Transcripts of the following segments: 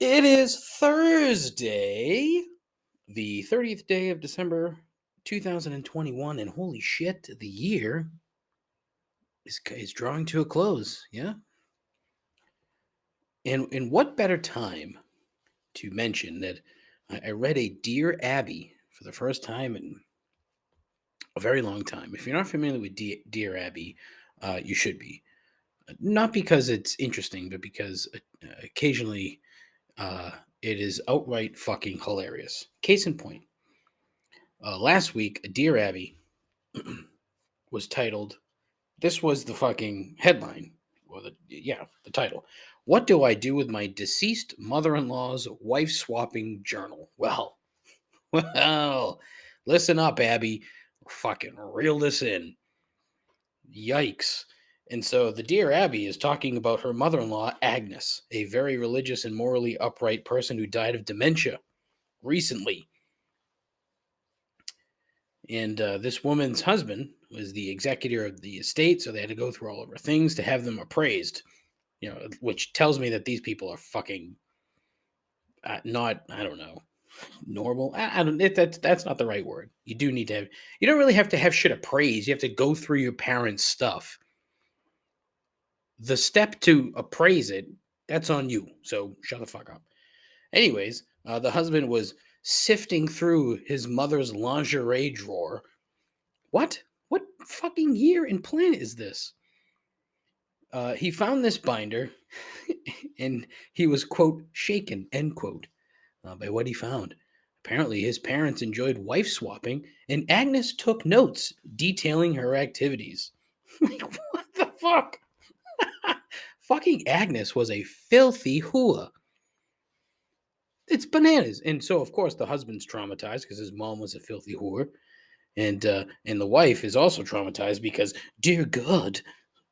It is Thursday, the 30th day of December, 2021, and holy shit, the year is drawing to a close. Yeah, and what better time to mention that I read a Dear Abby for the first time in a very long time. If you're not familiar with Dear Abby, you should be. Not because it's interesting, but because occasionally it is outright fucking hilarious. Case in point. Last week, a Dear Abby was titled, this was the fucking headline, or the title. What do I do with my deceased mother-in-law's wife-swapping journal? Well, listen up, Abby. Fucking reel this in. Yikes. And so the Dear Abby is talking about her mother-in-law, Agnes, a very religious and morally upright person who died of dementia recently. And this woman's husband was the executor of the estate, so they had to go through all of her things to have them appraised. Which tells me that these people are fucking not. I don't know, normal. I don't. That's not the right word. You do need to have. You don't really have to have shit appraised. You have to go through your parents' stuff. The step to appraise it, that's on you. So shut the fuck up. Anyways, the husband was sifting through his mother's lingerie drawer. What? What fucking year and planet is this? He found this binder, and he was, quote, shaken, end quote, by what he found. Apparently, his parents enjoyed wife swapping, and Agnes took notes detailing her activities. Like, what the fuck? Fucking Agnes was a filthy hooah. It's bananas. And so, of course, the husband's traumatized because his mom was a filthy whore. And the wife is also traumatized because, dear God,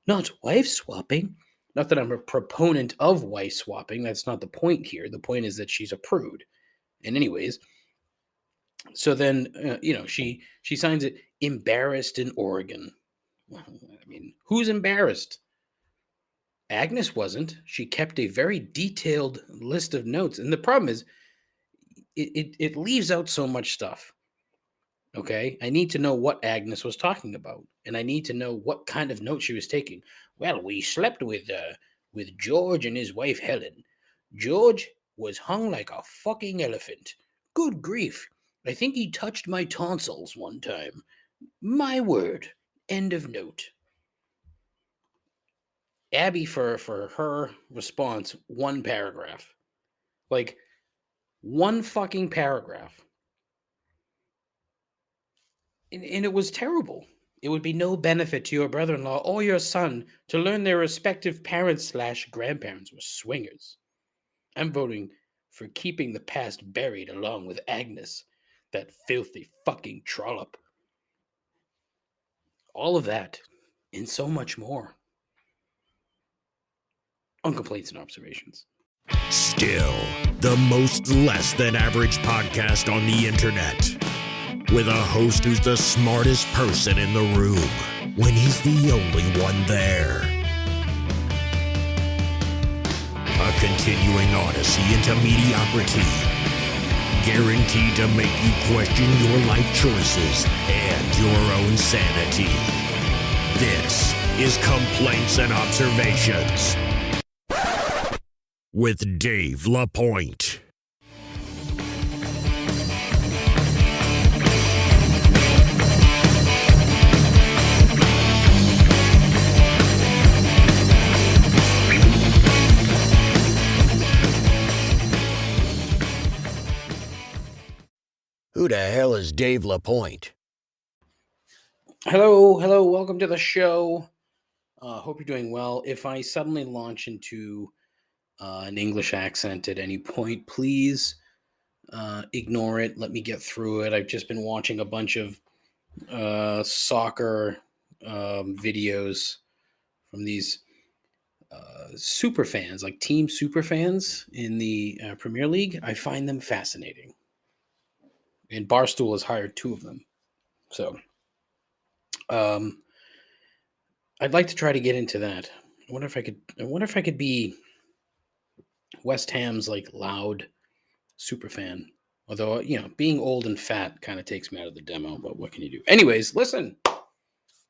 not wife swapping. Not that I'm a proponent of wife swapping. That's not the point here. The point is that she's a prude. And anyways, so then she signs it embarrassed in Oregon. Well, I mean, who's embarrassed? Agnes wasn't. She kept a very detailed list of notes, and the problem is, it leaves out so much stuff. Okay, I need to know what Agnes was talking about, and I need to know what kind of notes she was taking. Well, we slept with George and his wife Helen. George was hung like a fucking elephant. Good grief! I think he touched my tonsils one time. My word. End of note. Abby, for her response, one paragraph, like one fucking paragraph. And it was terrible. It would be no benefit to your brother-in-law or your son to learn their respective parents/grandparents were swingers. I'm voting for keeping the past buried along with Agnes, that filthy fucking trollop. All of that, and so much more. On complaints and observations. Still, the most less than average podcast on the internet. With a host who's the smartest person in the room when he's the only one there. A continuing odyssey into mediocrity. Guaranteed to make you question your life choices and your own sanity. This is Complaints and Observations with Dave LaPointe. Who the hell is Dave LaPointe? Hello, welcome to the show. Hope you're doing well. If I suddenly launch into an English accent at any point, please ignore it. Let me get through it. I've just been watching a bunch of soccer videos from these super fans, like team super fans in the Premier League. I find them fascinating. And Barstool has hired two of them. So I'd like to try to get into that. I wonder if I could be West Ham's like loud super fan. Although, being old and fat kind of takes me out of the demo, but what can you do? Anyways, listen,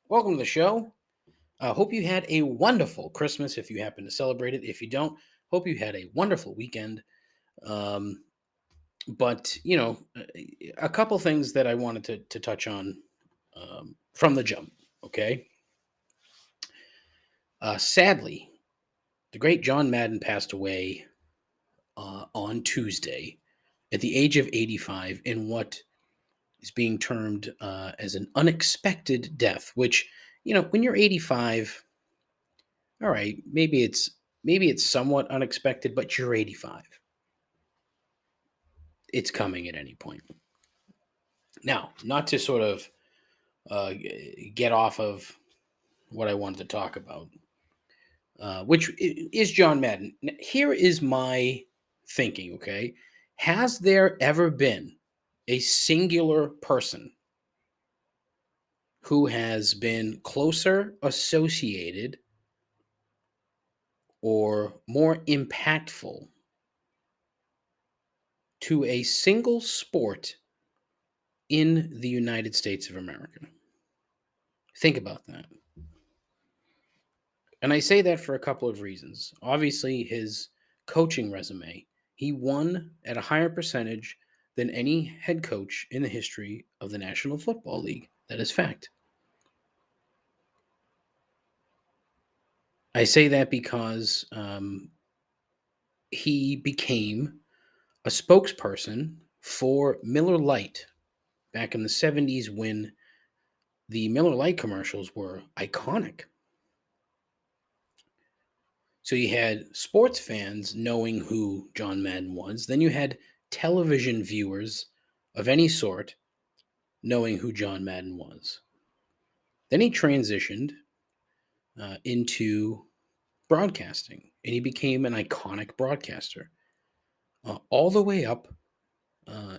welcome to the show. Hope you had a wonderful Christmas if you happen to celebrate it. If you don't, hope you had a wonderful weekend. Um, but, a couple things that I wanted to touch on from the jump, okay? Sadly, the great John Madden passed away on Tuesday at the age of 85 in what is being termed as an unexpected death, which, when you're 85, all right, maybe it's somewhat unexpected, but you're 85. It's coming at any point. Now, not to sort of get off of what I wanted to talk about, which is John Madden. Here is my thinking, okay? Has there ever been a singular person who has been closer associated or more impactful to a single sport in the United States of America? Think about that. And I say that for a couple of reasons. Obviously, his coaching resume, he won at a higher percentage than any head coach in the history of the National Football League. That is fact. I say that because he became a spokesperson for Miller Lite back in the 70s when the Miller Lite commercials were iconic. So you had sports fans knowing who John Madden was. Then you had television viewers of any sort knowing who John Madden was. Then he transitioned into broadcasting, and he became an iconic broadcaster all the way up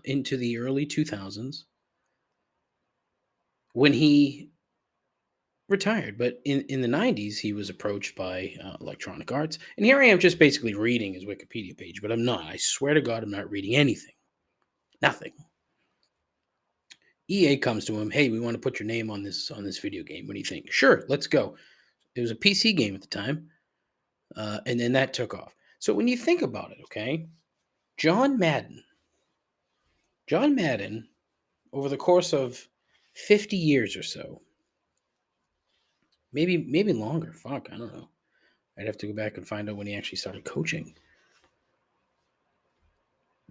into the early 2000s when he retired. But in the 90s, he was approached by Electronic Arts. And here I am just basically reading his Wikipedia page, but I'm not. I swear to God, I'm not reading anything. Nothing. EA comes to him, hey, we want to put your name on this video game. What do you think? Sure, let's go. It was a PC game at the time, and then that took off. So when you think about it, okay, John Madden, over the course of 50 years or so, maybe longer. Fuck, I don't know. I'd have to go back and find out when he actually started coaching.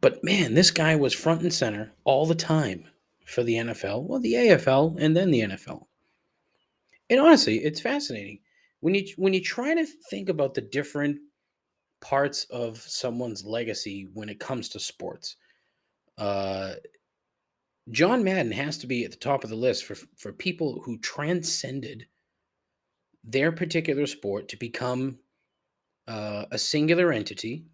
But man, this guy was front and center all the time for the NFL, well, the AFL, and then the NFL. And honestly, it's fascinating when you try to think about the different parts of someone's legacy when it comes to sports. John Madden has to be at the top of the list for people who transcended their particular sport to become a singular entity,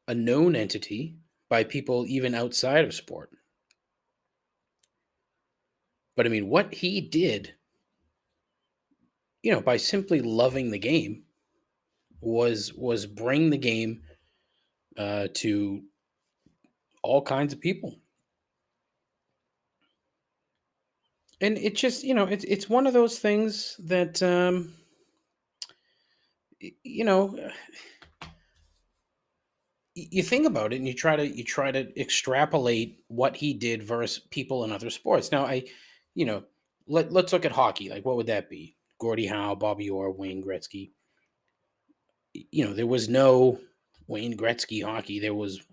a known entity by people even outside of sport. But I mean, what he did, by simply loving the game, was bring the game to all kinds of people. And it just, it's one of those things that, you think about it and you try to extrapolate what he did versus people in other sports. Now, let's look at hockey. Like, what would that be? Gordie Howe, Bobby Orr, Wayne Gretzky. There was no Wayne Gretzky hockey.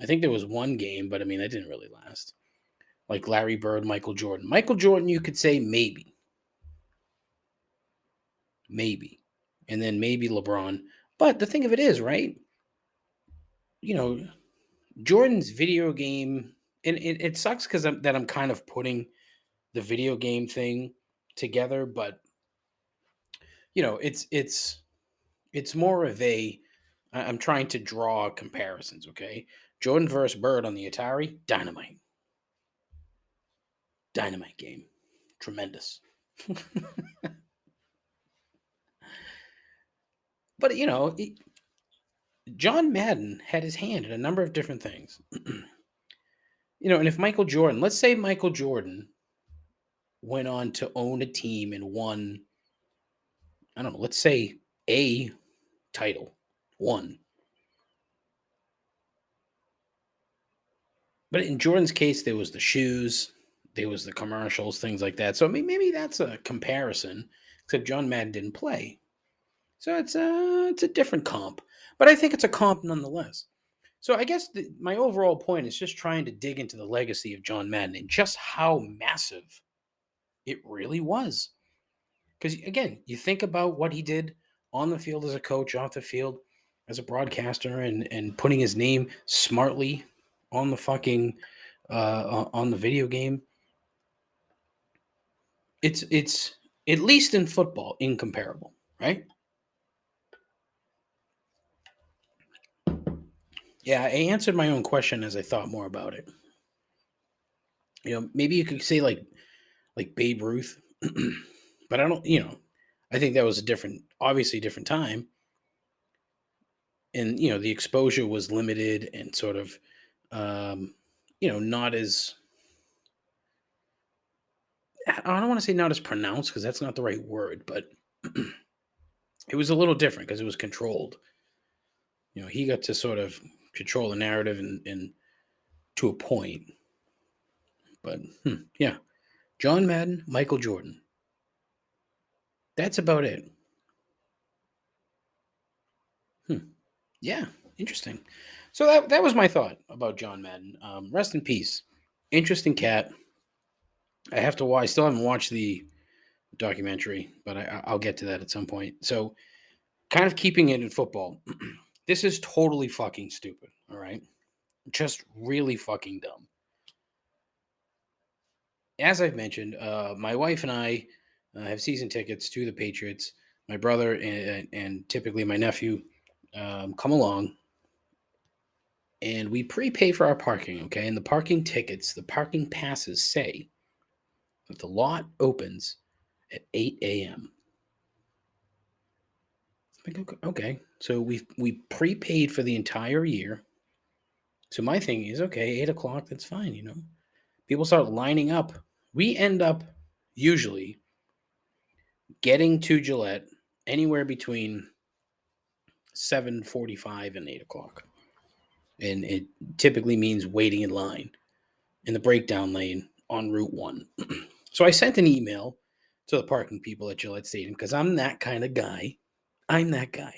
I think there was one game, but I mean, that didn't really last. Like Larry Bird, Michael Jordan. Michael Jordan, you could say maybe. And then maybe LeBron. But the thing of it is, right? Jordan's video game, and it sucks because I'm kind of putting the video game thing together, but it's more of I'm trying to draw comparisons, okay? Jordan versus Bird on the Atari, dynamite game, tremendous. But John Madden had his hand in a number of different things. And if Michael Jordan, let's say Michael Jordan went on to own a team and won, I don't know, let's say a title, won. But in Jordan's case, there was the shoes, there was the commercials, things like that. So maybe that's a comparison, except John Madden didn't play. So it's a different comp. But I think it's a comp nonetheless. So I guess my overall point is just trying to dig into the legacy of John Madden and just how massive it really was. Because again, you think about what he did on the field as a coach, off the field as a broadcaster, and putting his name smartly on the fucking on the video game. It's at least in football incomparable, right? Yeah, I answered my own question as I thought more about it. Maybe you could say like Babe Ruth, but I don't. I think that was obviously a different time, and the exposure was limited and sort of, not as. I don't want to say not as pronounced because that's not the right word, but it was a little different because it was controlled. He got to sort of control the narrative and to a point. But yeah, John Madden, Michael Jordan. That's about it. Yeah, interesting. So that was my thought about John Madden. Rest in peace. Interesting cat. I still haven't watched the documentary, but I'll get to that at some point. So, kind of keeping it in football. This is totally fucking stupid. All right, just really fucking dumb. As I've mentioned, my wife and I have season tickets to the Patriots. My brother and typically my nephew come along, and we prepay for our parking. Okay, and the parking tickets, the parking passes say that the lot opens at 8 a.m. Okay, so we prepaid for the entire year. So my thing is, okay, 8 o'clock, that's fine. People start lining up. We end up usually getting to Gillette anywhere between 7:45 and 8 o'clock. And it typically means waiting in line in the breakdown lane on Route 1. So I sent an email to the parking people at Gillette Stadium because I'm that kind of guy. I'm that guy.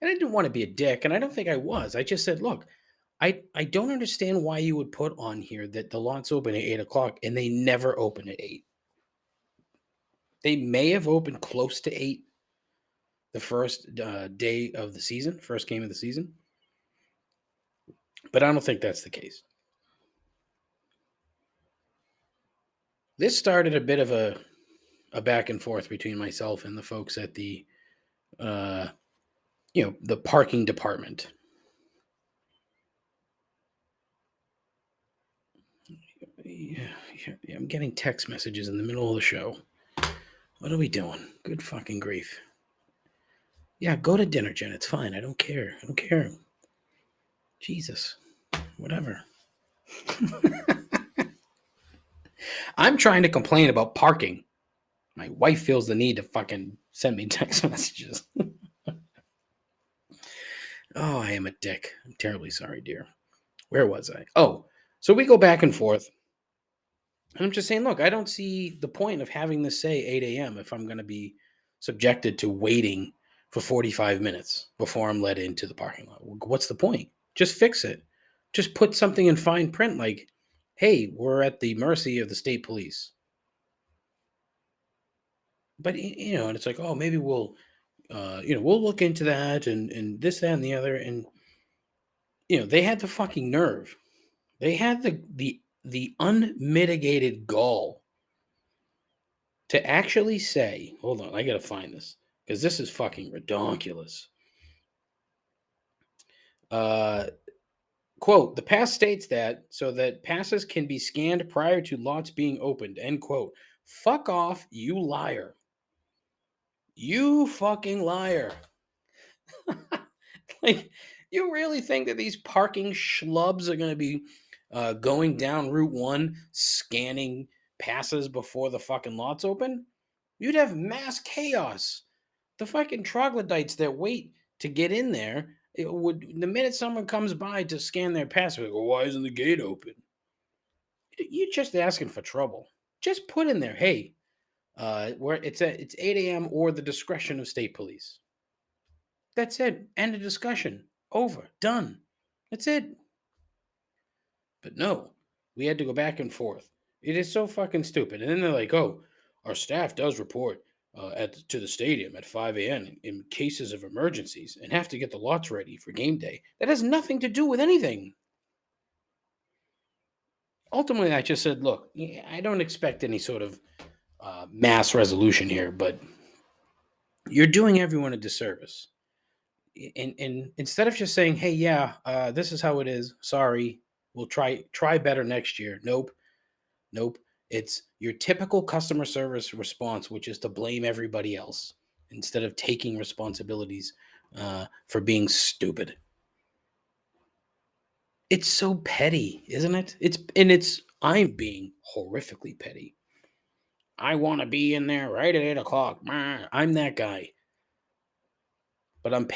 And I didn't want to be a dick, and I don't think I was. I just said, look, I don't understand why you would put on here that the lots open at 8 o'clock and they never open at 8. They may have opened close to 8 the first day of the season, first game of the season. But I don't think that's the case. This started a bit of a back and forth between myself and the folks at the the parking department. Yeah, I'm getting text messages in the middle of the show. What are we doing? Good fucking grief. Yeah, go to dinner, Jen. It's fine. I don't care. Jesus. Whatever. I'm trying to complain about parking. My wife feels the need to fucking send me text messages. Oh, I am a dick. I'm terribly sorry, dear. Where was I? Oh, so we go back and forth. And I'm just saying, look, I don't see the point of having this say 8 a.m. if I'm going to be subjected to waiting for 45 minutes before I'm let into the parking lot. What's the point? Just fix it. Just put something in fine print like, hey, we're at the mercy of the state police. But, and it's like, oh, maybe we'll look into that and this, that, and the other. And, they had the fucking nerve. They had the unmitigated gall to actually say, hold on, I got to find this because this is fucking redonkulous. Quote, the pass states that so that passes can be scanned prior to lots being opened, end quote. Fuck off, you liar. You fucking liar. Like, you really think that these parking schlubs are going to be going down Route 1 scanning passes before the fucking lots open? You'd have mass chaos. The fucking troglodytes that wait to get in there, it would the minute someone comes by to scan their pass, they go, why isn't the gate open? You're just asking for trouble. Just put in there, hey, where it's 8 a.m. or the discretion of state police. That's it. End of discussion. Over. Done. That's it. But no, we had to go back and forth. It is so fucking stupid. And then they're like, oh, our staff does report to the stadium at 5 a.m. in cases of emergencies and have to get the lots ready for game day. That has nothing to do with anything. Ultimately, I just said, look, I don't expect any sort of mass resolution here, but you're doing everyone a disservice. And instead of just saying, hey, yeah, this is how it is. Sorry, we'll try better next year. Nope. It's your typical customer service response, which is to blame everybody else instead of taking responsibilities for being stupid. It's so petty, isn't it? I'm being horrifically petty. I want to be in there right at 8 o'clock. I'm that guy. But I'm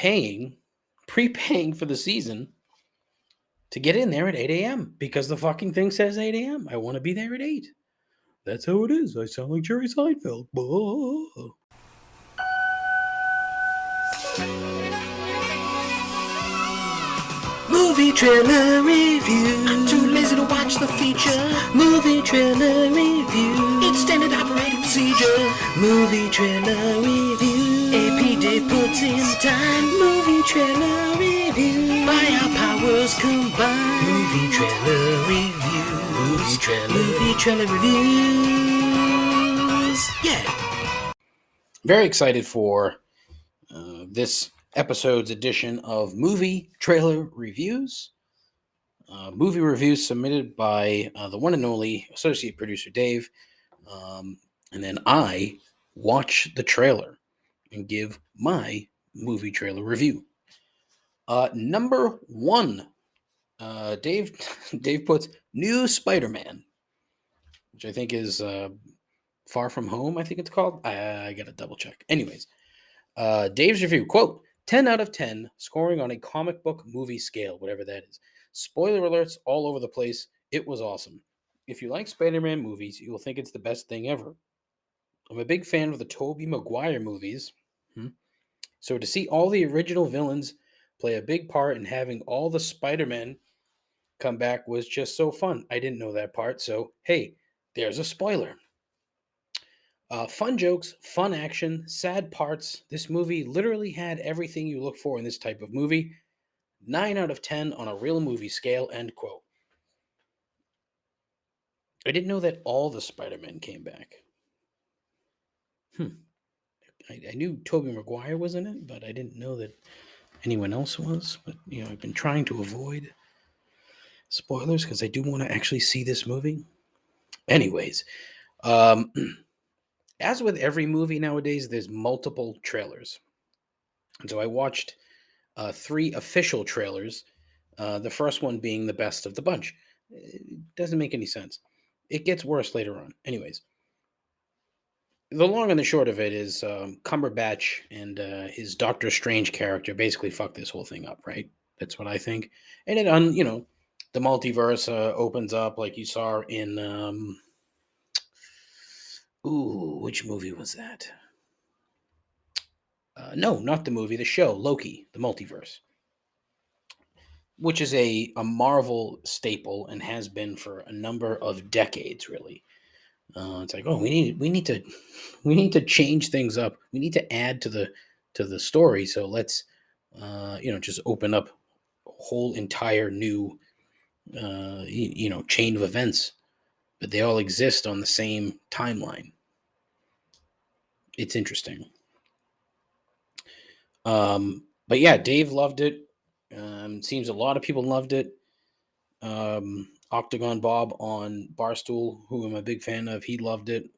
prepaying for the season to get in there at 8 a.m. because the fucking thing says 8 a.m. I want to be there at 8. That's how it is. I sound like Jerry Seinfeld. Movie trailer review. I'm too lazy to watch the feature. Movie trailer review. It's standard operating procedure. Movie trailer review. AP Dave puts in time. Movie trailer review. By our powers combined. Movie trailer review. Movie trailer reviews. Yeah. Very excited for this episode's edition of Movie Trailer Reviews. Movie reviews submitted by the one and only associate producer Dave. And then I watch the trailer and give my movie trailer review. Number 1, Dave puts New Spider-Man, which I think is Far From Home, I think it's called. I got to double check. Anyways, Dave's review, quote, 10 out of 10, scoring on a comic book movie scale, whatever that is. Spoiler alerts all over the place. It was awesome. If you like Spider-Man movies, you will think it's the best thing ever. I'm a big fan of the Tobey Maguire movies. So to see all the original villains play a big part in having all the Spider-Men come back was just so fun. I didn't know that part, so hey, there's a spoiler. Fun jokes, fun action, sad parts. This movie literally had everything you look for in this type of movie. 9 out of 10 on a real movie scale, end quote. I didn't know that all the Spider-Men came back. I knew Tobey Maguire was in it, but I didn't know that anyone else was. But, I've been trying to avoid spoilers because I do want to actually see this movie. Anyways, as with every movie nowadays, there's multiple trailers. And so I watched 3 official trailers, the first one being the best of the bunch. It doesn't make any sense. It gets worse later on. Anyways, the long and the short of it is Cumberbatch and his Doctor Strange character basically fucked this whole thing up, right? That's what I think. And it, the multiverse opens up like you saw in, which movie was that? No, not the movie, the show, Loki, the multiverse, which is a Marvel staple and has been for a number of decades, really. It's like, oh, we need to change things up. We need to add to the story. So let's, just open up a whole entire new, chain of events, but they all exist on the same timeline. It's interesting. But yeah, Dave loved it. Seems a lot of people loved it. Octagon Bob on Barstool, who I'm a big fan of, he loved it.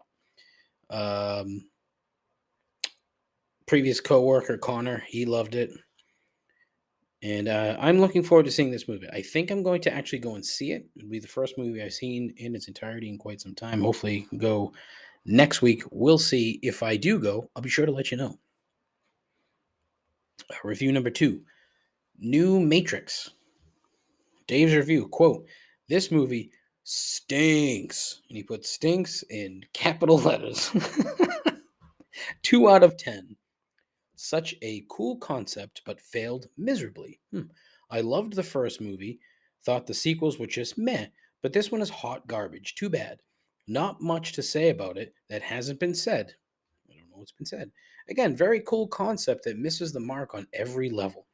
Previous coworker Connor, he loved it. And I'm looking forward to seeing this movie. I think I'm going to actually go and see it. It'll be the first movie I've seen in its entirety in quite some time. Hopefully, go next week. We'll see. If I do go, I'll be sure to let you know. Review number 2, New Matrix. Dave's review, quote, "This movie stinks." And he put stinks in capital letters. 2 out of 10. Such a cool concept, but failed miserably. I loved the first movie, thought the sequels were just meh, but this one is hot garbage. Too bad. Not much to say about it that hasn't been said. I don't know what's been said. Again, very cool concept that misses the mark on every level.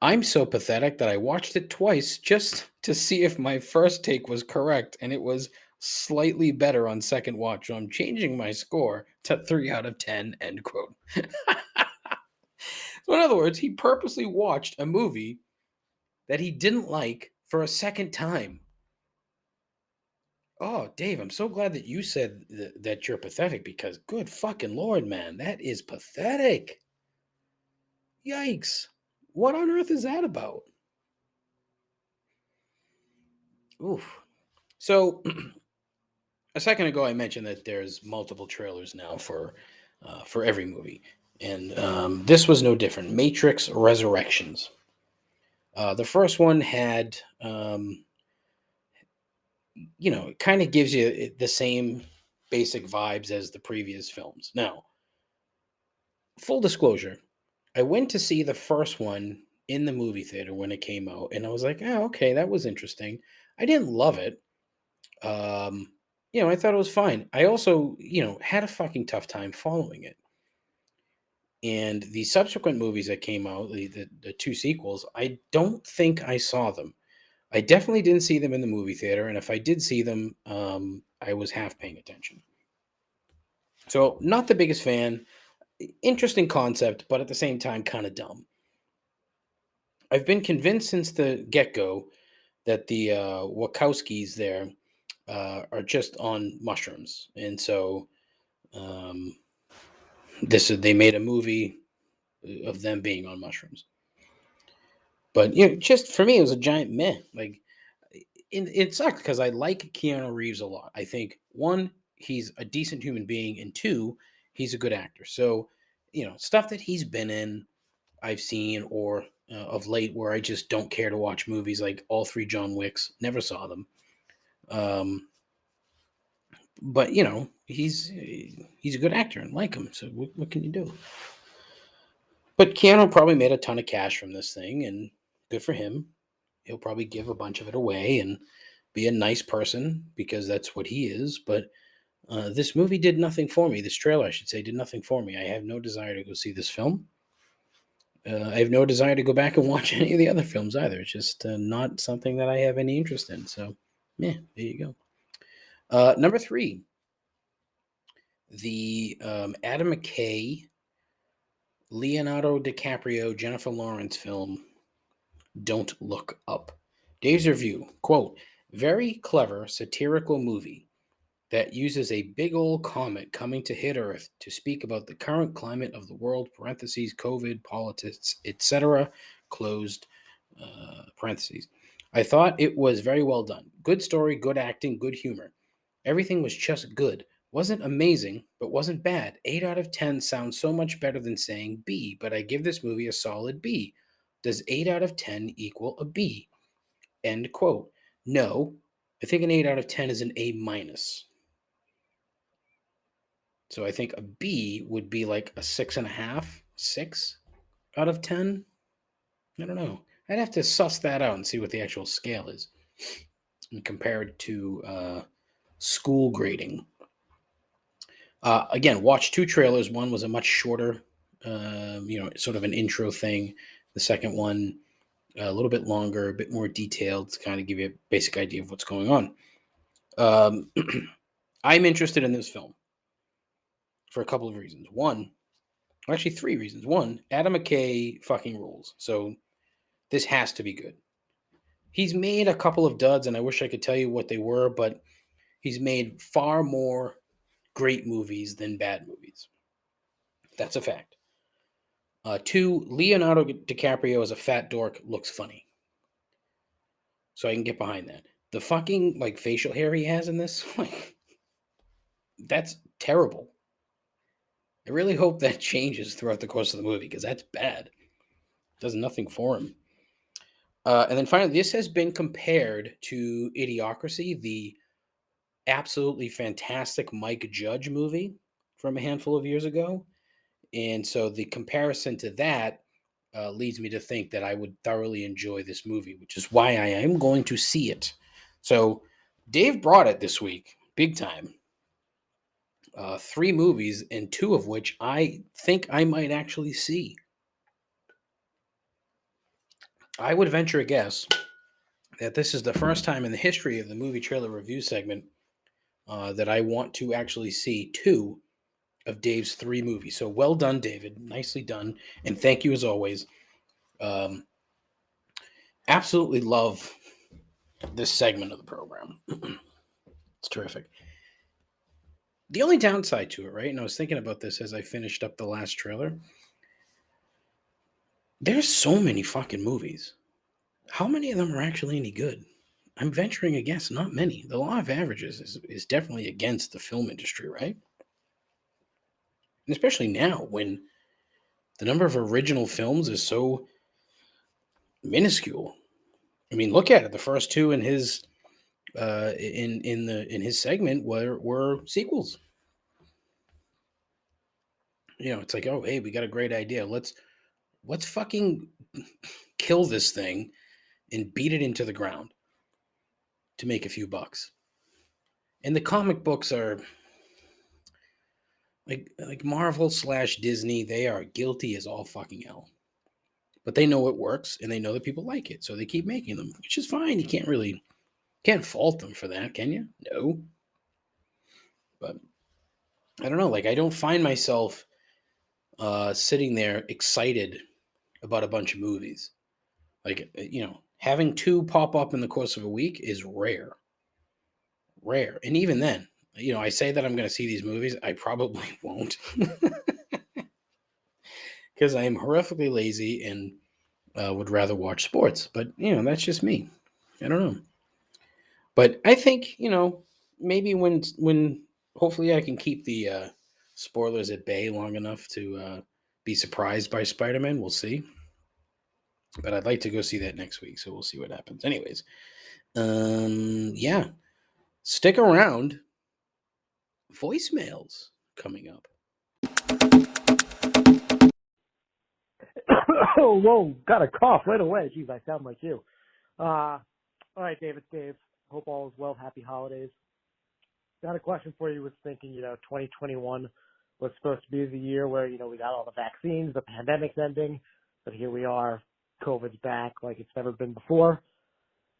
I'm so pathetic that I watched it twice just to see if my first take was correct, and it was slightly better on second watch. So I'm changing my score to 3 out of 10, end quote. So in other words, he purposely watched a movie that he didn't like for a second time. Oh, Dave, I'm so glad that you said that you're pathetic, because good fucking Lord, man, that is pathetic. Yikes. What on earth is that about? Oof. So a second ago, I mentioned that there's multiple trailers now for every movie, and this was no different. Matrix Resurrections. The first one had, it kind of gives you the same basic vibes as the previous films. Now, full disclosure, I went to see the first one in the movie theater when it came out, and I was like, oh, okay, that was interesting. I didn't love it. I thought it was fine. I also, had a fucking tough time following it. And the subsequent movies that came out, the 2 sequels, I don't think I saw them. I definitely didn't see them in the movie theater, and if I did see them, I was half paying attention. So, not the biggest fan. Interesting concept, but at the same time, kind of dumb. I've been convinced since the get-go that the Wachowskis there are just on mushrooms, and so um, they made a movie of them being on mushrooms. But just for me, it was a giant meh. Like, it sucked because I like Keanu Reeves a lot. I think, one, he's a decent human being, and 2, he's a good actor. So, stuff that he's been in, I've seen, or of late, where I just don't care to watch movies, like all 3 John Wicks. Never saw them. But he's a good actor and like him. So what can you do? But Keanu probably made a ton of cash from this thing, and good for him. He'll probably give a bunch of it away and be a nice person, because that's what he is. But this movie did nothing for me. This trailer, I should say, did nothing for me. I have no desire to go see this film. I have no desire to go back and watch any of the other films either. It's just not something that I have any interest in. So, yeah, there you go. Number 3, the Adam McKay, Leonardo DiCaprio, Jennifer Lawrence film, Don't Look Up. Dave's review, quote, "Very clever satirical movie that uses a big old comet coming to hit Earth to speak about the current climate of the world, parentheses, COVID, politics, etc., closed parentheses. I thought it was very well done. Good story, good acting, good humor. Everything was just good. Wasn't amazing, but wasn't bad. 8 out of 10 sounds so much better than saying B, but I give this movie a solid B. Does 8 out of 10 equal a B?" End quote. No, I think an 8 out of 10 is an A minus. So I think a B would be like a 6.5, 6 out of 10. I don't know. I'd have to suss that out and see what the actual scale is and compare it to school grading. Again, watched 2 trailers. One was a much shorter, sort of an intro thing. The second one, a little bit longer, a bit more detailed, to kind of give you a basic idea of what's going on. I'm interested in this film for a couple of reasons. Actually 3 reasons. One, Adam McKay fucking rules. So this has to be good. He's made a couple of duds, and I wish I could tell you what they were, but he's made far more great movies than bad movies. That's a fact. Two, Leonardo DiCaprio as a fat dork looks funny. So I can get behind that. The fucking like facial hair he has in this, like, that's terrible. I really hope that changes throughout the course of the movie because that's bad. Does nothing for him. And then finally, this has been compared to Idiocracy, the absolutely fantastic Mike Judge movie from a handful of years ago. And so the comparison to that leads me to think that I would thoroughly enjoy this movie, which is why I am going to see it. So Dave brought it this week, big time. 3 movies, and 2 of which I think I might actually see. I would venture a guess that this is the first time in the history of the movie trailer review segment that I want to actually see 2 of Dave's 3 movies. So well done, David. Nicely done. And thank you as always. Absolutely love this segment of the program. It's terrific. The only downside to it, right? And I was thinking about this as I finished up the last trailer. There's so many fucking movies. How many of them are actually any good? I'm venturing a guess, not many. The law of averages is definitely against the film industry, right? And especially now when the number of original films is so minuscule. I mean, look at it. The first 2 in his in his segment were sequels. You know, it's like, oh, hey, we got a great idea. Let's fucking kill this thing and beat it into the ground to make a few bucks. And the comic books are like Marvel / Disney. They are guilty as all fucking hell, but they know it works and they know that people like it, so they keep making them, which is fine. You can't fault them for that, can you? No. But I don't know. Like, I don't find myself sitting there excited about a bunch of movies. Like, having 2 pop up in the course of a week is rare. Rare. And even then, I say that I'm going to see these movies. I probably won't. Because I am horrifically lazy and would rather watch sports. But, that's just me. I don't know. But I think, maybe when hopefully I can keep the spoilers at bay long enough to be surprised by Spider-Man. We'll see. But I'd like to go see that next week, so we'll see what happens. Anyways, yeah. Stick around. Voicemails coming up. Oh, whoa, got a cough right away. Jeez, I sound like you. All right, Dave, it's Dave. Hope all is well. Happy holidays. Got a question for you. Was thinking, 2021 was supposed to be the year where, we got all the vaccines, the pandemic's ending, but here we are. COVID's back like it's never been before.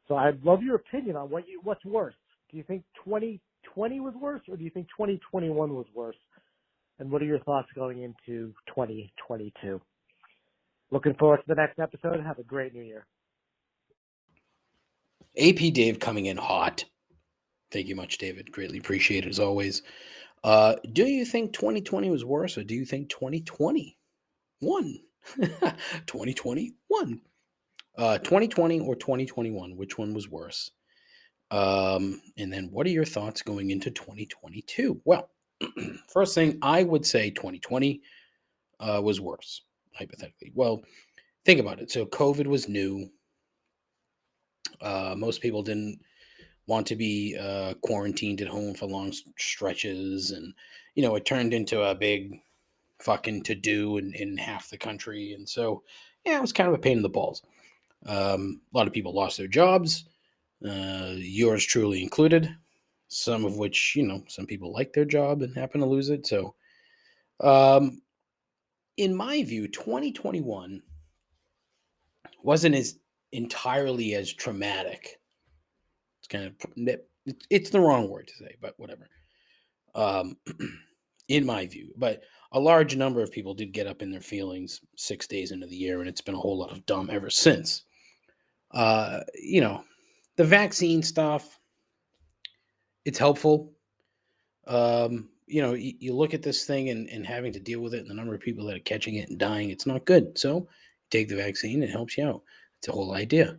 So I'd love your opinion on what's worse. Do you think 2020 was worse, or do you think 2021 was worse? And what are your thoughts going into 2022? Looking forward to the next episode. Have a great new year. AP Dave coming in hot. Thank you much, David. Greatly appreciated as always. Do you think 2020 was worse, or do you think 2021? 2021. 2020 or 2021, which one was worse? And then what are your thoughts going into 2022? Well, first thing, I would say 2020 was worse, hypothetically. Well, think about it. So COVID was new. Most people didn't want to be quarantined at home for long stretches. And, it turned into a big fucking to-do in half the country. And so, yeah, it was kind of a pain in the balls. A lot of people lost their jobs, yours truly included, some of which, some people like their job and happen to lose it. So, in my view, 2021 wasn't as entirely as traumatic. It's kind of, it's the wrong word to say, but whatever. In my view, but a large number of people did get up in their feelings 6 days into the year, and it's been a whole lot of dumb ever since. The vaccine stuff, it's helpful. you look at this thing and having to deal with it and the number of people that are catching it and dying, it's not good. So take the vaccine, it helps you out. It's the whole idea.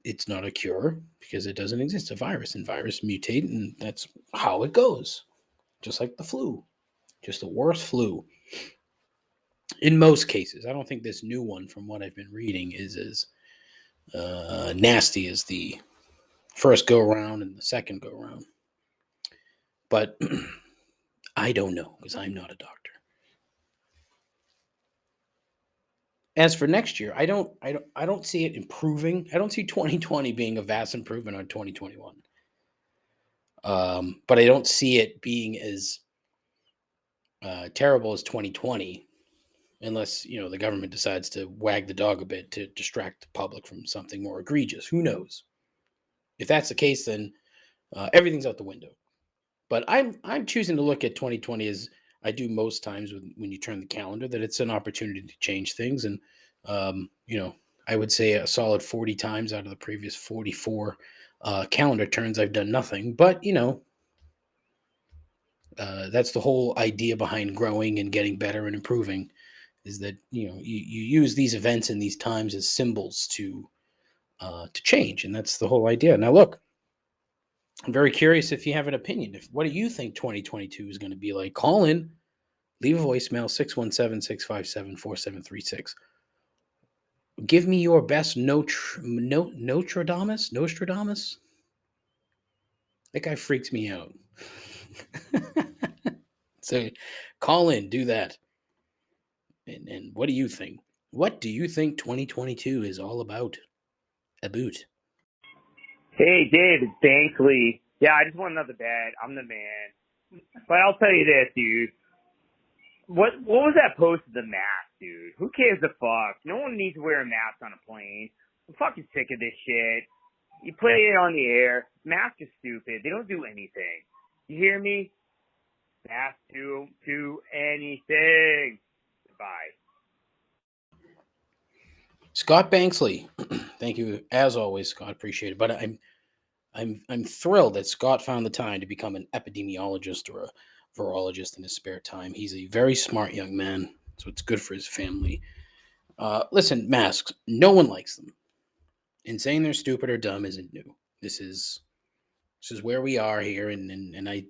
It's not a cure because it doesn't exist. A virus, and virus mutate, and that's how it goes. Just like the flu, just the worst flu. In most cases, I don't think this new one, from what I've been reading, is as nasty as the first go around and the second go around. But I don't know because I'm not a doctor. As for next year, I don't see it improving. I don't see 2020 being a vast improvement on 2021. But I don't see it being as terrible as 2020, unless the government decides to wag the dog a bit to distract the public from something more egregious. Who knows? If that's the case, then everything's out the window. But I'm choosing to look at 2020 as I do most times when you turn the calendar, that it's an opportunity to change things. And, I would say a solid 40 times out of the previous 44 calendar turns, I've done nothing. But, that's the whole idea behind growing and getting better and improving, is that, you use these events and these times as symbols to change. And that's the whole idea. Now, look, I'm very curious if you have an opinion. What do you think 2022 is going to be like? Call in, leave a voicemail, 617-657-4736. Give me your best Nostradamus? That guy freaks me out. So call in, do that. And what do you think? What do you think 2022 is all about? Hey, Dave, it's Bankley. Yeah, I just want another bet. I'm the man. But I'll tell you this, dude. What was that post of the mask, dude? Who cares the fuck? No one needs to wear a mask on a plane. I'm fucking sick of this shit. You play it on the air. Masks are stupid. They don't do anything. You hear me? Masks don't do anything. Goodbye. Scott Banksley, thank you as always, Scott. Appreciate it. But I'm thrilled that Scott found the time to become an epidemiologist or a virologist in his spare time. He's a very smart young man, so it's good for his family. Listen, masks, no one likes them. And saying they're stupid or dumb isn't new. This is where we are here, and I,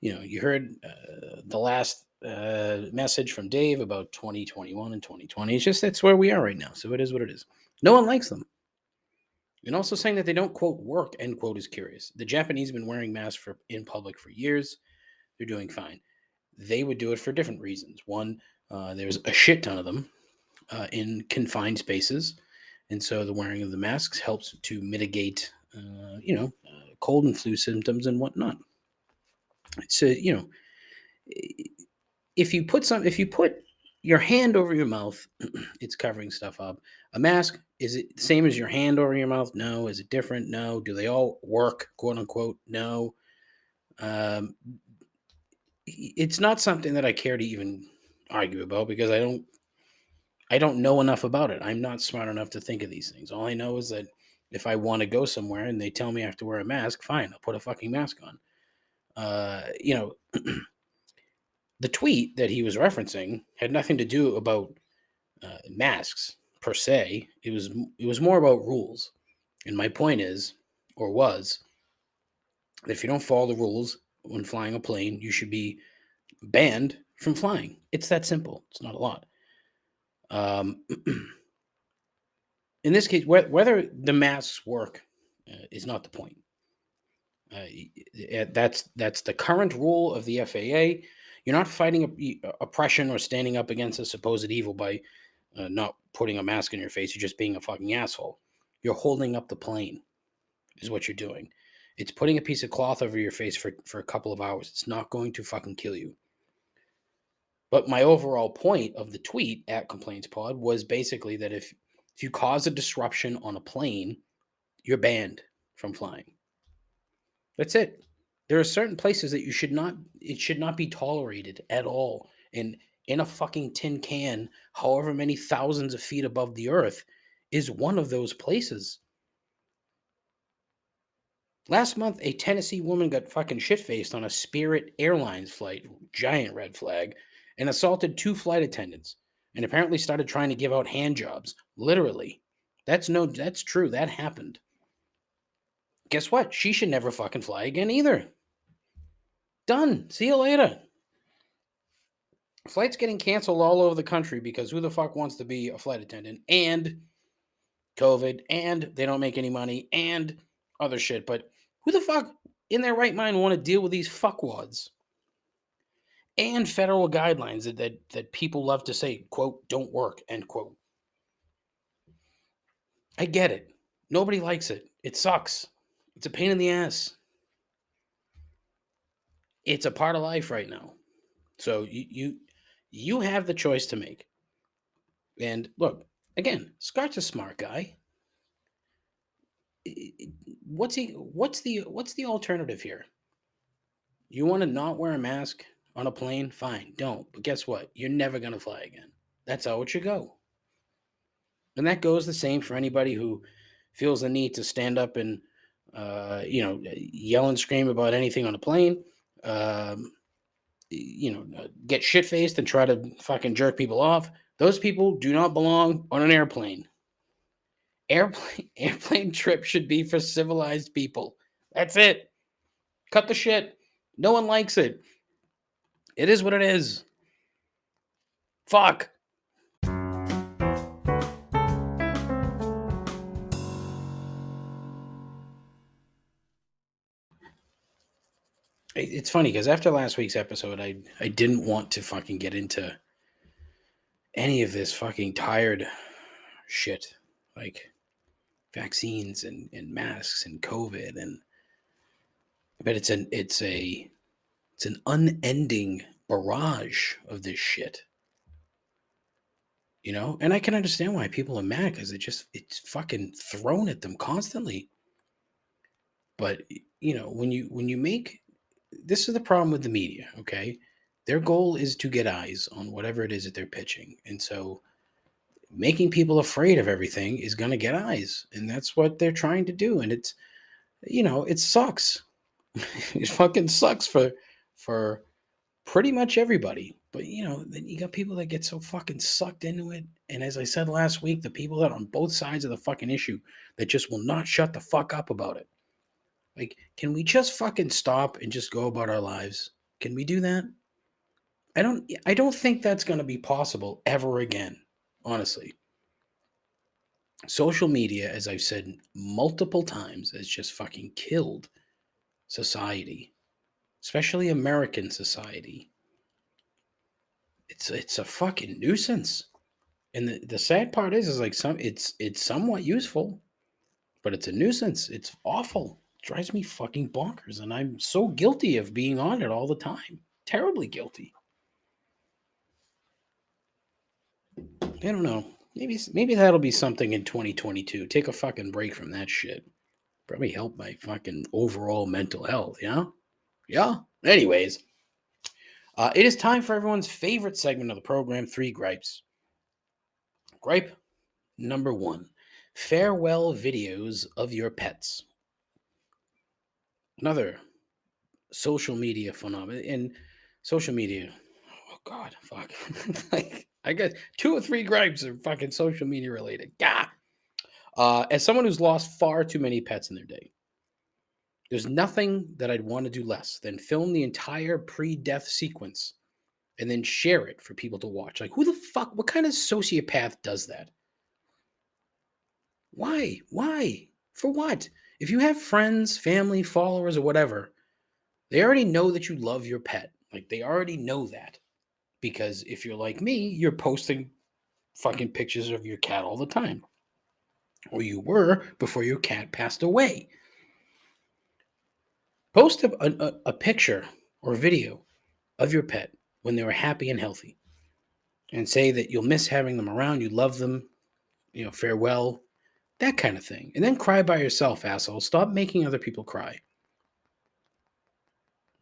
you heard the last message from Dave about 2021 and 2020. It's just that's where we are right now. So it is what it is. No one likes them. And also saying that they don't, quote, work, end quote, is curious. The Japanese have been wearing masks in public for years. They're doing fine. They would do it for different reasons. One, there's a shit ton of them in confined spaces. And so the wearing of the masks helps to mitigate, cold and flu symptoms and whatnot. So, if you put your hand over your mouth, it's covering stuff up. A mask, is it the same as your hand over your mouth? No. Is it different? No. Do they all work, quote unquote? No. It's not something that I care to even argue about because I don't know enough about it. I'm not smart enough to think of these things. All I know is that if I want to go somewhere and they tell me I have to wear a mask, fine, I'll put a fucking mask on. The tweet that he was referencing had nothing to do about masks per se. It was more about rules. And my point was that if you don't follow the rules when flying a plane, you should be banned from flying. It's that simple. It's not a lot. In this case, whether the masks work is not the point. That's the current rule of the FAA. You're not fighting oppression or standing up against a supposed evil by not putting a mask on your face. You're just being a fucking asshole. You're holding up the plane is what you're doing. It's putting a piece of cloth over your face for a couple of hours. It's not going to fucking kill you. But my overall point of the tweet at Complaints Pod was basically that if you cause a disruption on a plane, you're banned from flying. That's it. There are certain places that it should not be tolerated at all. And in a fucking tin can, however many thousands of feet above the earth, is one of those places. Last month, a Tennessee woman got fucking shit-faced on a Spirit Airlines flight, giant red flag, and assaulted 2 flight attendants, and apparently started trying to give out hand jobs. Literally. That's true. That happened. Guess what? She should never fucking fly again either. Done. See you later. Flights getting canceled all over the country because who the fuck wants to be a flight attendant? And COVID, and they don't make any money, and other shit. But who the fuck in their right mind want to deal with these fuckwads? And federal guidelines that people love to say, quote, don't work, end quote. I get it. Nobody likes it. It sucks. It's a pain in the ass. It's a part of life right now. So you have the choice to make. And look, again, Scott's a smart guy. What's the alternative here? You want to not wear a mask on a plane? Fine, don't. But guess what? You're never going to fly again. That's how it should go. And that goes the same for anybody who feels the need to stand up and, yell and scream about anything on a plane, get shit-faced and try to fucking jerk people off. Those people do not belong on an airplane. Airplane trip should be for civilized people. That's it. Cut the shit. No one likes it. It is what it is. Fuck. It's funny because after last week's episode, I didn't want to fucking get into any of this fucking tired shit. Like vaccines and masks and COVID but it's an unending barrage of this shit. And I can understand why people are mad because it's fucking thrown at them constantly. But when you make, this is the problem with the media, okay? Their goal is to get eyes on whatever it is that they're pitching. And so making people afraid of everything is going to get eyes. And that's what they're trying to do. And it's, it sucks. It fucking sucks for pretty much everybody. But, then you got people that get so fucking sucked into it. And as I said last week, the people that are on both sides of the fucking issue that just will not shut the fuck up about it. Like, can we just fucking stop and just go about our lives? Can we do that? I don't think that's going to be possible ever again, honestly. Social media, as I've said multiple times, has just fucking killed society, especially American society. It's a fucking nuisance. And the sad part is like it's somewhat useful, but it's a nuisance. It's awful. It drives me fucking bonkers. And I'm so guilty of being on it all the time. Terribly guilty. I don't know. Maybe that'll be something in 2022. Take a fucking break from that shit. Probably help my fucking overall mental health, yeah? Yeah? Anyways, it is time for everyone's favorite segment of the program, 3 Gripes. Gripe number 1. Farewell videos of your pets. Another social media phenomenon. And social media, oh God, fuck. Like, I guess 2 or 3 gripes are fucking social media related. Gah! As someone who's lost far too many pets in their day, there's nothing that I'd want to do less than film the entire pre-death sequence and then share it for people to watch. Like, who the fuck, what kind of sociopath does that? Why? Why? For what? If you have friends, family, followers, or whatever, they already know that you love your pet. Like, they already know that. Because if you're like me, you're posting fucking pictures of your cat all the time. Or you were before your cat passed away. Post a picture or video of your pet when they were happy and healthy. And say that you'll miss having them around, you love them, farewell, that kind of thing. And then cry by yourself, asshole. Stop making other people cry.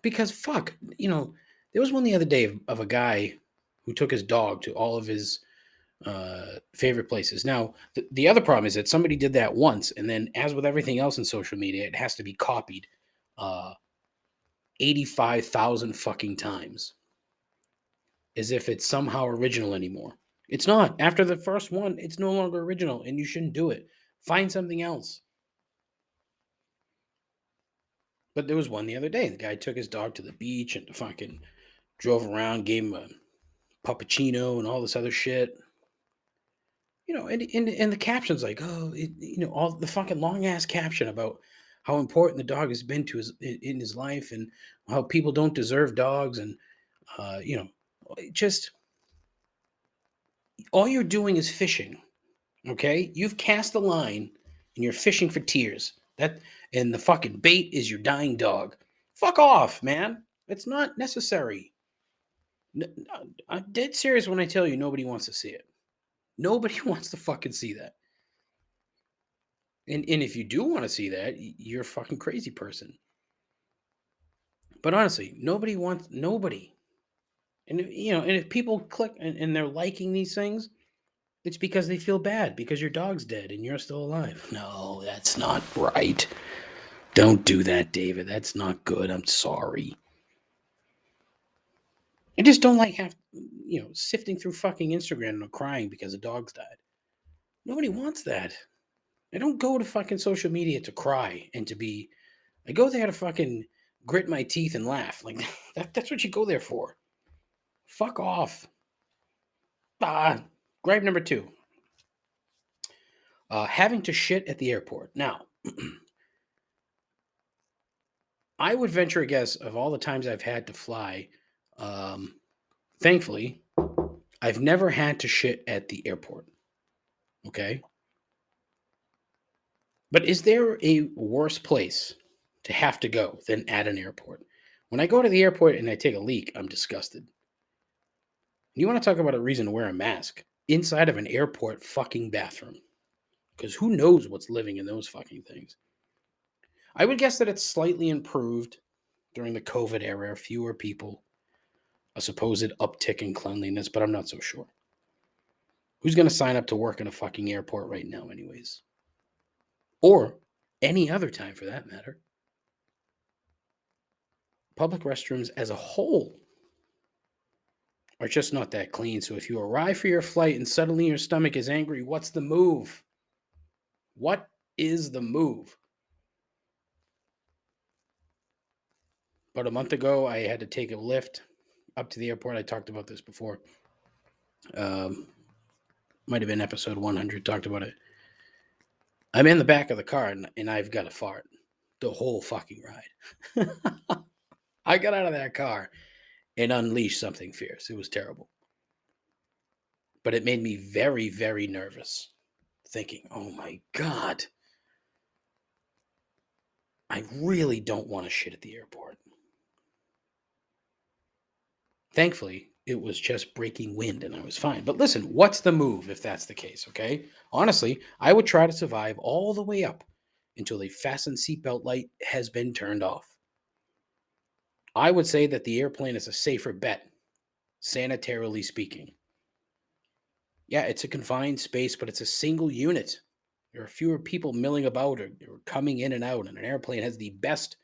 Because fuck, there was one the other day of a guy who took his dog to all of his favorite places. Now, the other problem is that somebody did that once, and then, as with everything else in social media, it has to be copied 85,000 fucking times, as if it's somehow original anymore. It's not. After the first one, it's no longer original, and you shouldn't do it. Find something else. But there was one the other day. The guy took his dog to the beach and fucking drove around, gave him a puppuccino and all this other shit. You know, and the caption's like, oh, all the fucking long ass caption about how important the dog has been to in his life, and how people don't deserve dogs, and just all you're doing is fishing. Okay, you've cast the line and you're fishing for tears. And the fucking bait is your dying dog. Fuck off, man. It's not necessary. I'm dead serious when I tell you nobody wants to see it. Nobody wants to fucking see that. And if you do want to see that, you're a fucking crazy person. But honestly, nobody. And and if people click and they're liking these things, it's because they feel bad because your dog's dead and you're still alive. No, that's not right. Don't do that, David. That's not good. I'm sorry. I just don't like sifting through fucking Instagram and crying because a dog's died. Nobody wants that. I don't go to fucking social media to cry and to be. I go there to fucking grit my teeth and laugh. Like that's what you go there for. Fuck off. Gripe number 2. Having to shit at the airport. Now, I would venture a guess of all the times I've had to fly. Thankfully, I've never had to shit at the airport. Okay? But is there a worse place to have to go than at an airport? When I go to the airport and I take a leak, I'm disgusted. You want to talk about a reason to wear a mask inside of an airport fucking bathroom? Because who knows what's living in those fucking things? I would guess that it's slightly improved during the COVID era. Fewer people, a supposed uptick in cleanliness, but I'm not so sure. Who's going to sign up to work in a fucking airport right now anyways? Or any other time for that matter. Public restrooms as a whole are just not that clean. So if you arrive for your flight and suddenly your stomach is angry, what's the move? What is the move? About a month ago, I had to take a lift up to the airport. I talked about this before. Might have been episode 100, talked about it. I'm in the back of the car and I've got to fart the whole fucking ride. I got out of that car and unleashed something fierce. It was terrible. But it made me very, very nervous, thinking, oh my God, I really don't want to shit at the airport. Thankfully, it was just breaking wind and I was fine. But listen, what's the move if that's the case, okay? Honestly, I would try to survive all the way up until the fasten seatbelt light has been turned off. I would say that the airplane is a safer bet, sanitarily speaking. Yeah, it's a confined space, but it's a single unit. There are fewer people milling about or coming in and out, and an airplane has the best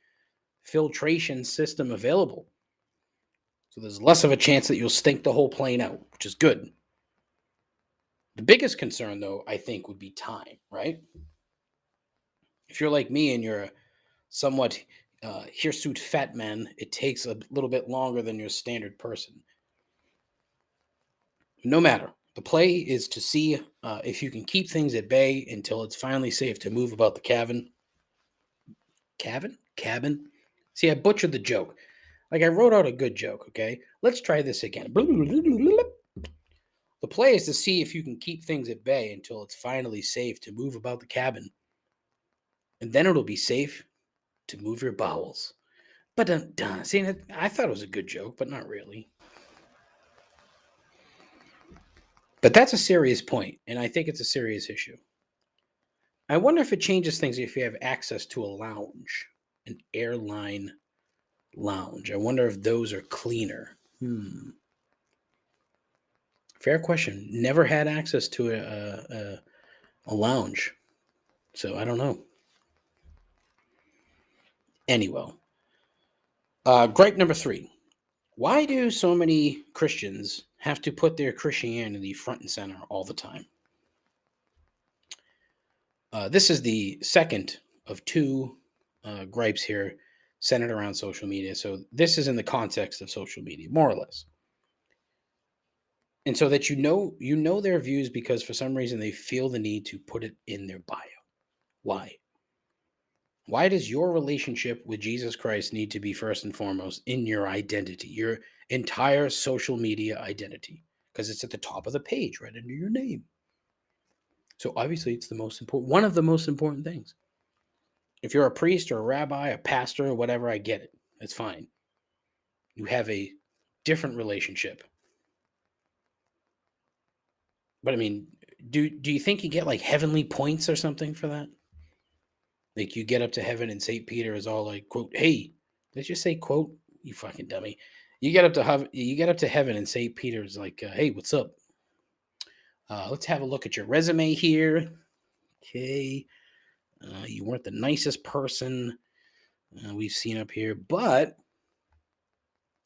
filtration system available. So there's less of a chance that you'll stink the whole plane out, which is good. The biggest concern, though, I think, would be time, right? If you're like me and you're a somewhat hirsute fat man, it takes a little bit longer than your standard person. No matter. The play is to see if you can keep things at bay until it's finally safe to move about the cabin. Cabin? See, I butchered the joke. Like I wrote out a good joke, okay? Let's try this again. The play is to see if you can keep things at bay until it's finally safe to move about the cabin. And then it'll be safe to move your bowels. But see, I thought it was a good joke, but not really. But that's a serious point, and I think it's a serious issue. I wonder if it changes things if you have access to a lounge, an airline lounge. I wonder if those are cleaner. For Fair question. Never had access to a lounge, so I don't know. Anyway, gripe number 3. Why do so many Christians have to put their Christianity front and center all the time? This is the second of 2 gripes here centered around social media. So this is in the context of social media, more or less. And so that you know their views because for some reason they feel the need to put it in their bio. Why? Why does your relationship with Jesus Christ need to be first and foremost in your identity, your entire social media identity? Because it's at the top of the page, right under your name. So obviously it's the most important, one of the most important things. If you're a priest or a rabbi, a pastor, or whatever, I get it. It's fine. You have a different relationship. But I mean, do you think you get like heavenly points or something for that? Like you get up to heaven and St. Peter is all like, quote, hey, did I just say quote? You fucking dummy. You get up to heaven and St. Peter is like, hey, what's up? Let's have a look at your resume here. Okay. You weren't the nicest person we've seen up here, but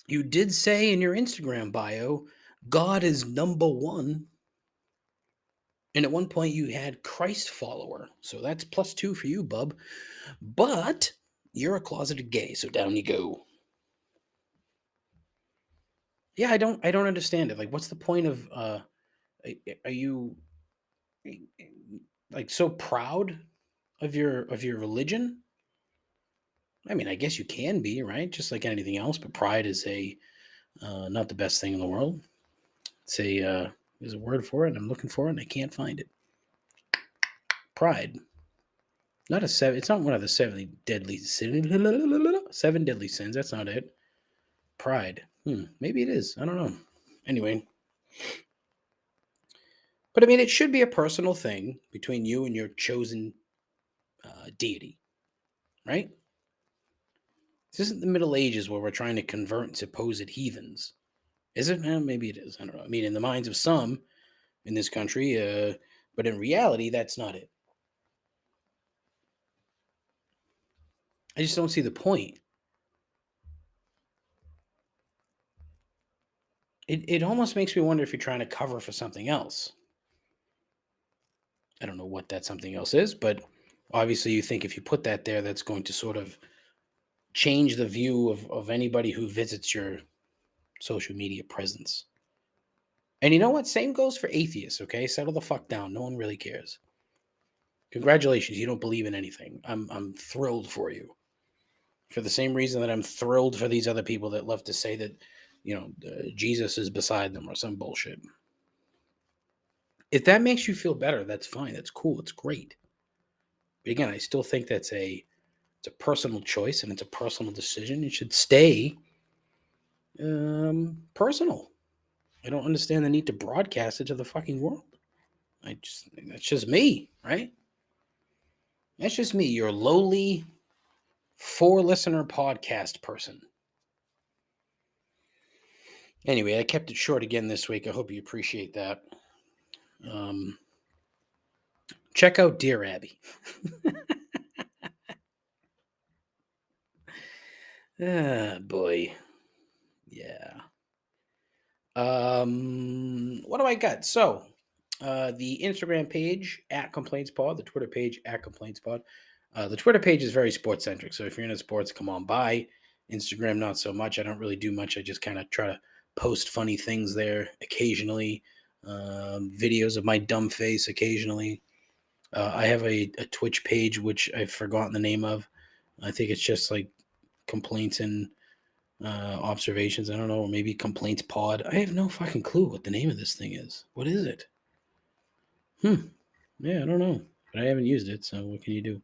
you did say in your Instagram bio, God is number 1. And at one point you had Christ follower. So that's +2 for you, bub. But you're a closeted gay, so down you go. Yeah, I don't understand it. Like, what's the point of are you like so proud of your religion? I mean, I guess you can be, right? Just like anything else, but pride is not the best thing in the world. It's there's a word for it, and I'm looking for it, and I can't find it. Pride. Not a 7. It's not one of the 7 deadly sins. 7 deadly sins. That's not it. Pride. Maybe it is. I don't know. Anyway. But I mean, it should be a personal thing between you and your chosen deity, right? This isn't the Middle Ages where we're trying to convert supposed heathens. Is it? Maybe it is. I don't know. I mean, in the minds of some in this country, but in reality, that's not it. I just don't see the point. It almost makes me wonder if you're trying to cover for something else. I don't know what that something else is, but obviously you think if you put that there, that's going to sort of change the view of anybody who visits your social media presence. And you know what? Same goes for atheists, okay? Settle the fuck down. No one really cares. Congratulations, you don't believe in anything. I'm thrilled for you. For the same reason that I'm thrilled for these other people that love to say that, Jesus is beside them or some bullshit. If that makes you feel better, that's fine. That's cool. It's great. But again, I still think it's a personal choice and it's a personal decision. It should stay personal. I don't understand the need to broadcast it to the fucking world. That's just me, right? That's just me, your lowly 4-listener podcast person. Anyway, I kept it short again this week. I hope you appreciate that. Check out Dear Abby. Boy. Yeah. What do I got? So, the Instagram page @ComplaintsPod, the Twitter page @ComplaintsPod. The Twitter page is very sports centric. So if you're into sports, come on by. Instagram, not so much. I don't really do much. I just kind of try to post funny things there occasionally. Videos of my dumb face occasionally. I have a Twitch page, which I've forgotten the name of. I think it's just like complaints and observations. I don't know, or maybe complaints pod. I have no fucking clue what the name of this thing is. What is it? Yeah, I don't know, but I haven't used it. So what can you do?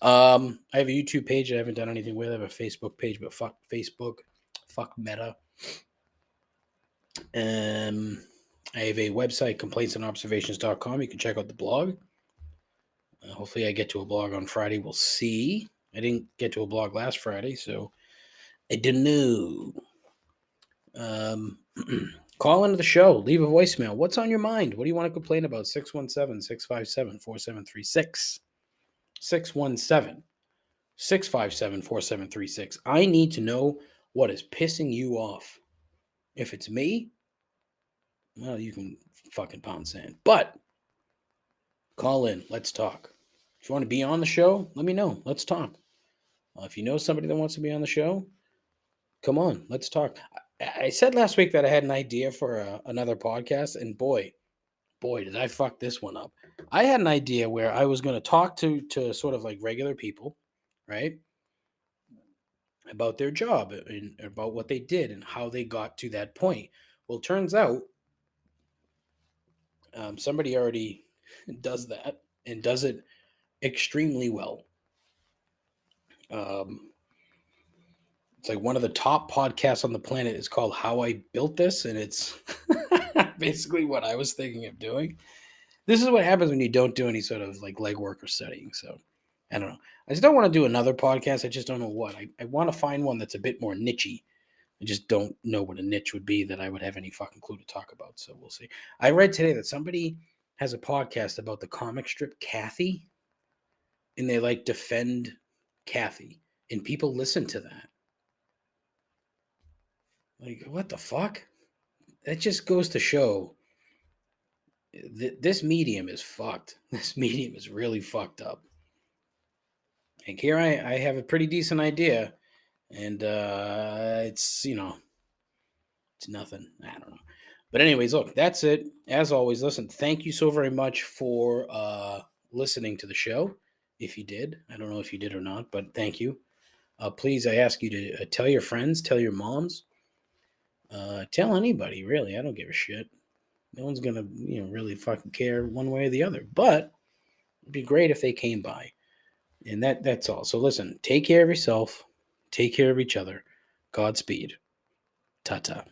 I have a YouTube page I haven't done anything with. I have a Facebook page, but fuck Facebook, fuck Meta. I have a website, complaintsandobservations.com. You can check out the blog. Hopefully I get to a blog on Friday. We'll see. I didn't get to a blog last Friday, so I don't know. Call into the show. Leave a voicemail. What's on your mind? What do you want to complain about? 617-657-4736. 617-657-4736. I need to know what is pissing you off. If it's me, well, you can fucking pound sand. But call in. Let's talk. If you want to be on the show, let me know. Let's talk. If you know somebody that wants to be on the show, come on. Let's talk. I said last week that I had an idea for another podcast, and boy, did I fuck this one up. I had an idea where I was going to talk to sort of like regular people, right, about their job and about what they did and how they got to that point. Well, it turns out somebody already does that and does it extremely well. It's like one of the top podcasts on the planet is called How I Built This, and it's basically what I was thinking of doing. This is what happens when you don't do any sort of like legwork or studying. So I don't know. I just don't want to do another podcast. I just don't know what. I want to find one that's a bit more nichey. I just don't know what a niche would be that I would have any fucking clue to talk about. So we'll see. I read today that somebody has a podcast about the comic strip Kathy, and they like defend Kathy, and people listen to that. Like, what the fuck? That just goes to show this medium is fucked. This medium is really fucked up. Like here I have a pretty decent idea, and it's, it's nothing. I don't know. But anyways, look, that's it. As always, listen, thank you so very much for listening to the show. If you did, I don't know if you did or not, but thank you. Please, I ask you to tell your friends, tell your moms, tell anybody, really. I don't give a shit. No one's going to, really fucking care one way or the other. But it'd be great if they came by. And that's all. So listen, take care of yourself. Take care of each other. Godspeed. Ta-ta.